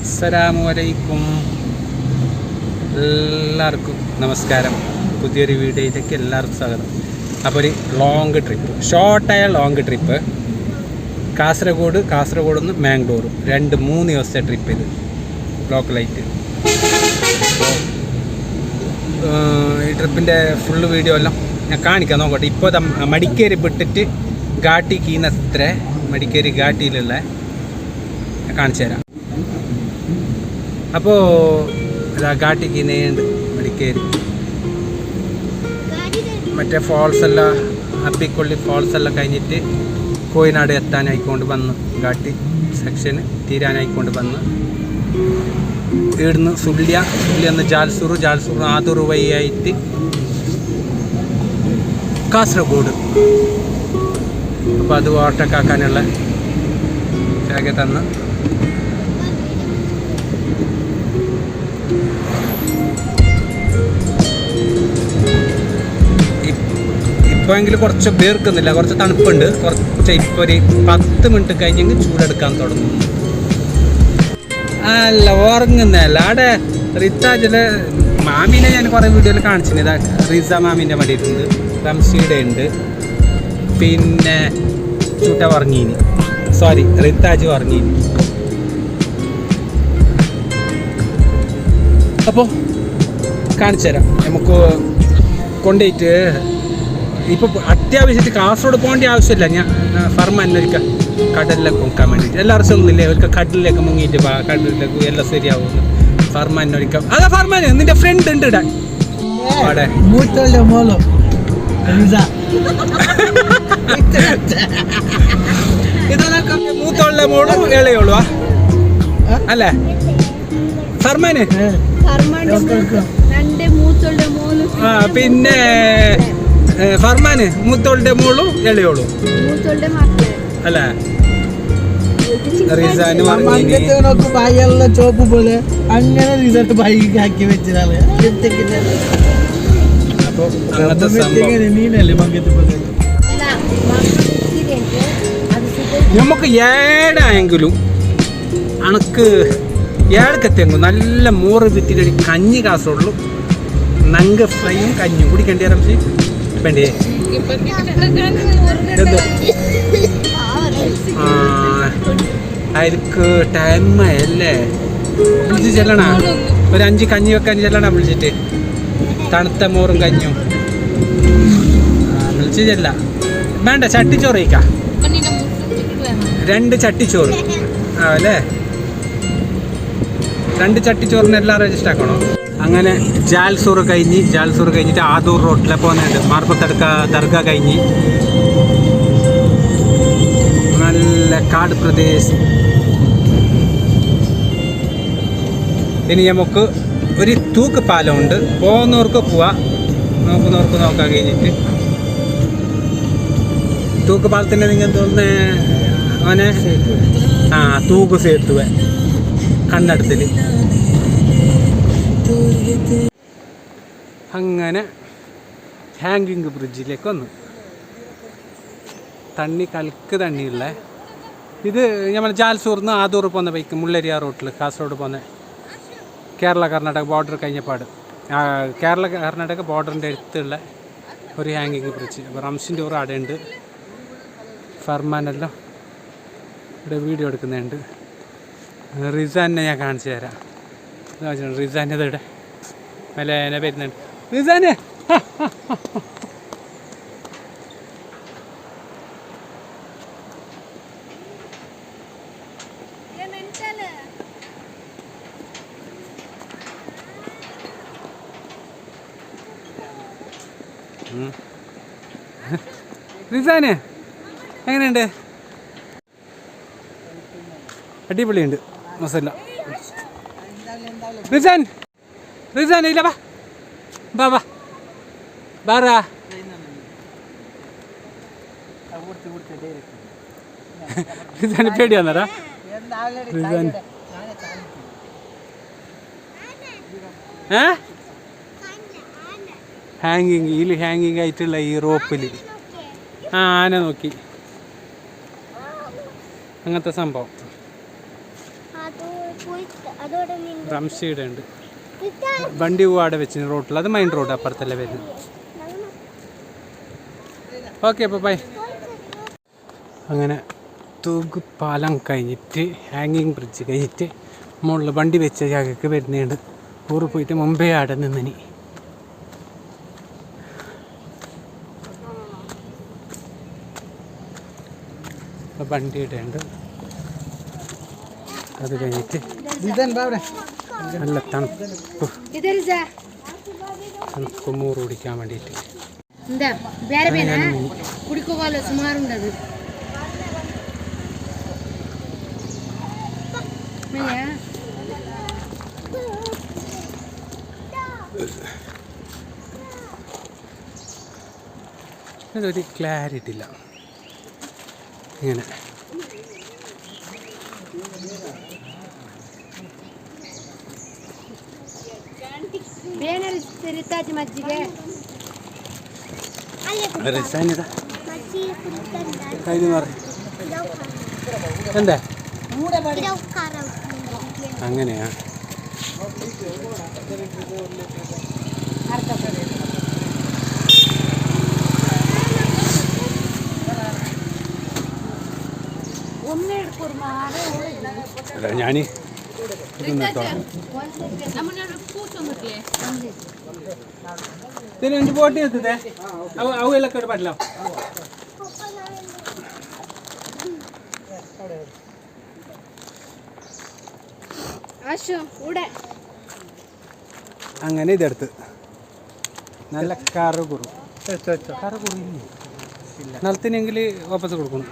അസ്സലാമലൈക്കും, എല്ലാവർക്കും നമസ്കാരം. പുതിയൊരു വീഡിയോയിലേക്ക് എല്ലാവർക്കും സ്വാഗതം. അപ്പോൾ ഒരു ലോങ് ട്രിപ്പ്, ഷോർട്ടായ ലോങ് ട്രിപ്പ്, കാസർഗോഡ് നിന്ന് മാംഗ്ലൂർ 2-3 ദിവസത്തെ ട്രിപ്പ്. ഇത് ലോക്കലായിട്ട്. ഈ ട്രിപ്പിൻ്റെ ഫുള്ള് വീഡിയോ എല്ലാം ഞാൻ കാണിക്കാൻ നോക്കട്ടെ. ഇപ്പോൾ മടിക്കേരി വിട്ടിട്ട് ഘാട്ടി കീന്നത്ര മടിക്കേരി ഘാട്ടിയിലുള്ള ഞാൻ കാണിച്ചു തരാം. അപ്പോൾ ഘാട്ടിക്ക് നീണ്ട് മടിക്കേരി മറ്റേ ഫോൾസെല്ലാം അപ്പിക്കൊള്ളി ഫോൾസെല്ലാം കഴിഞ്ഞിട്ട് കോയിനാട് എത്താനായിക്കൊണ്ട് വന്ന് ഘാട്ടി സെക്ഷന് തീരാനായിക്കൊണ്ട് വന്ന് ഇവിടുന്ന് സുള്ളിയെന്ന് ജാൽസൂർ ആദൂർ വഴിയായിട്ട് കാസർഗോഡ്. അപ്പോൾ അത് ഓട്ടക്കാക്കാനുള്ള രേഖ തന്ന് ഇപ്പോഴെങ്കിലും കുറച്ച് പേർക്കുന്നില്ല, കുറച്ച് തണുപ്പുണ്ട്. കുറച്ച് ഇപ്പോൾ ഒരു 10 മിനിറ്റ് കഴിഞ്ഞെങ്കിൽ ചൂടെടുക്കാൻ തുടങ്ങും. അല്ല ഉറങ്ങുന്നല്ല. അവിടെ റിത്താജിലെ മാമീനെ ഞാൻ കുറേ വീഡിയോയിൽ കാണിച്ചിരുന്നു. ഇതാ റിസ മാമീൻ്റെ മടിയിട്ടുണ്ട്, റംഷീടെ ഉണ്ട്, പിന്നെ ചൂട്ട ഉറങ്ങീനി, റിത്താജ് ഉറങ്ങീനി. അപ്പോൾ കാണിച്ചു തരാം. നമുക്ക് കൊണ്ടുപോയിട്ട് ഇപ്പോൾ അത്യാവശ്യത്തിൽ കാസർഗോഡ് പോകേണ്ട ആവശ്യമില്ല. ഞാൻ ഫർമാനൊരിക്കൽ കടലിലേക്ക് മുക്കാൻ വേണ്ടിയിട്ട് എല്ലാവർക്കും ഒന്നുമില്ലേ, ഒരിക്കൽ കടലിലേക്ക് മുങ്ങിയിട്ട് കടലിലേക്ക് എല്ലാം ശരിയാവുന്നു. ഫർമാനൊരിക്കൽ അതാ ഫർമാന് നിന്റെ ഫ്രണ്ട് ഉണ്ട് ഇടാൻ അവിടെ. മൂത്തോളുടെ മോളും ഇളയോളുവാ അല്ലേ ഫർമാന്? പിന്നെ ഫർമാന് മൂത്തോളുടെ മോളും ഇളയോളും അല്ലേ? റിസാന് ചോപ്പ് പോലെ അങ്ങനെ റിസോർട്ട് ബൈക്ക് ആക്കി വെച്ചതാണ്. അപ്പോൾ നമുക്ക് ഏടായെങ്കിലും അണക്ക് ഏടക്കെത്തെങ്കും നല്ല മോറ് വിറ്റിട്ടൊരു കഞ്ഞി കാസറുള്ളൂ. നങ്ക ഫ്രൈയും കഞ്ഞും കുടിക്കേണ്ടി റംസി വേണ്ടേ? അതിക്ക് ടൈമല്ലേ വിളിച്ച് ചെല്ലണ ഒരു 5 കഞ്ഞി വെക്കാൻ ചെല്ലണ വിളിച്ചിട്ട്. തണുത്ത മോറും കഞ്ഞും വിളിച്ച് ചെല്ല. വേണ്ട ചട്ടിച്ചോറ് കഴിക്കാം, 2 ചട്ടിച്ചോറ് അല്ലേ? 2 ചട്ടിച്ചോറിന് എല്ലാം രജിസ്റ്റർ ആക്കണോ? അങ്ങനെ ജാൽസൂർ കഴിഞ്ഞിട്ട് ആദൂർ റോട്ടിലെ പോകുന്നുണ്ട്. മാർപ്പത്തടുക്ക ദർഗ കഴിഞ്ഞ് നല്ല കാട് പ്രദേശം. ഇനി നമുക്ക് ഒരു തൂക്ക് പാലമുണ്ട്, പോകുന്നവർക്ക് പോവാ, നോക്കുന്നവർക്ക് നോക്കാൻ കഴിഞ്ഞിട്ട്. തൂക്ക് പാലത്തിൻ്റെ നിങ്ങൾ തോന്നുന്നേ അവനെ തൂക്ക് സേത്തുവ കണ്ണടത്തിൽ. അങ്ങനെ ഹാങ്കിങ് ബ്രിഡ്ജിലേക്ക് വന്നു. കലക്ക് തണ്ണിയുള്ള ഇത് നമ്മൾ ജാൽസൂർന്ന് ആദൂർ പോകുന്ന ബൈക്ക്, മുള്ളരിയ റോട്ടിൽ കാസർഗോഡ് പോകുന്ന കേരള കർണാടക ബോർഡർ കഴിഞ്ഞപാട് കേരള കർണാടക ബോർഡറിൻ്റെ അടുത്തുള്ള ഒരു ഹാങ്കിങ് ബ്രിഡ്ജ്. അപ്പോൾ റംസിൻ്റെ ഓർ അവിടെ ഉണ്ട്. ഫർമാനെല്ലാം ഇവിടെ വീഡിയോ എടുക്കുന്നുണ്ട്. റിസാനെ ഞാൻ കാണിച്ചു തരാം. റിസാൻ്റെ ഇവിടെ മേലെ വരുന്നുണ്ട്. റിസാനെ റിസാനെ എങ്ങനെയുണ്ട്? അടിപൊളിയുണ്ട് മസാല. റിസാൻ ഇല്ല ബാ ബാറാ. റിസാന് പേടിയാന്നറാ? റിസാൻ ഹാങ്ങിങ് ആയിട്ടുള്ള ഈ റോപ്പിൽ ആന നോക്കി അങ്ങനത്തെ സംഭവം. റംഷിയുടെ ഉണ്ട്. വണ്ടി അവിടെ വെച്ച് റോട്ടിൽ, അത് മെയിൻ റോഡ് അപ്പുറത്തല്ലേ വരുന്നത്. ഓക്കെ അപ്പോൾ ബൈ. അങ്ങനെ തൂക്കുപാലം കഴിഞ്ഞിട്ട് ഹാങ്ങിങ് ബ്രിഡ്ജ് കഴിഞ്ഞിട്ട് മുകളിൽ വണ്ടി വെച്ച ജാഗക്ക് വരുന്നുണ്ട്. ഊറ് പോയിട്ട് മുമ്പേ അവിടെ നിന്നിനി. വണ്ടിയുടെ ഉണ്ട്. അത് കഴിഞ്ഞിട്ട് നല്ല തണുപ്പ് മൂറ് കുടിക്കാൻ വേണ്ടിയിട്ട് ഇതൊരു ക്ലാരിറ്റി ഇല്ല. ഇങ്ങനെ എന്താ അങ്ങനെയാ? ഞാന് ഇതിന് പോട്ടി എത്തേ അವೆಲ್ಲ ಕಡೆ ಬಡ್ಲ അങ്ങനെ ഇതെടുത്ത് നല്ല കറ കുറു നിലത്തിനെങ്കിൽ വാപ്പസ് കൊടുക്കണം.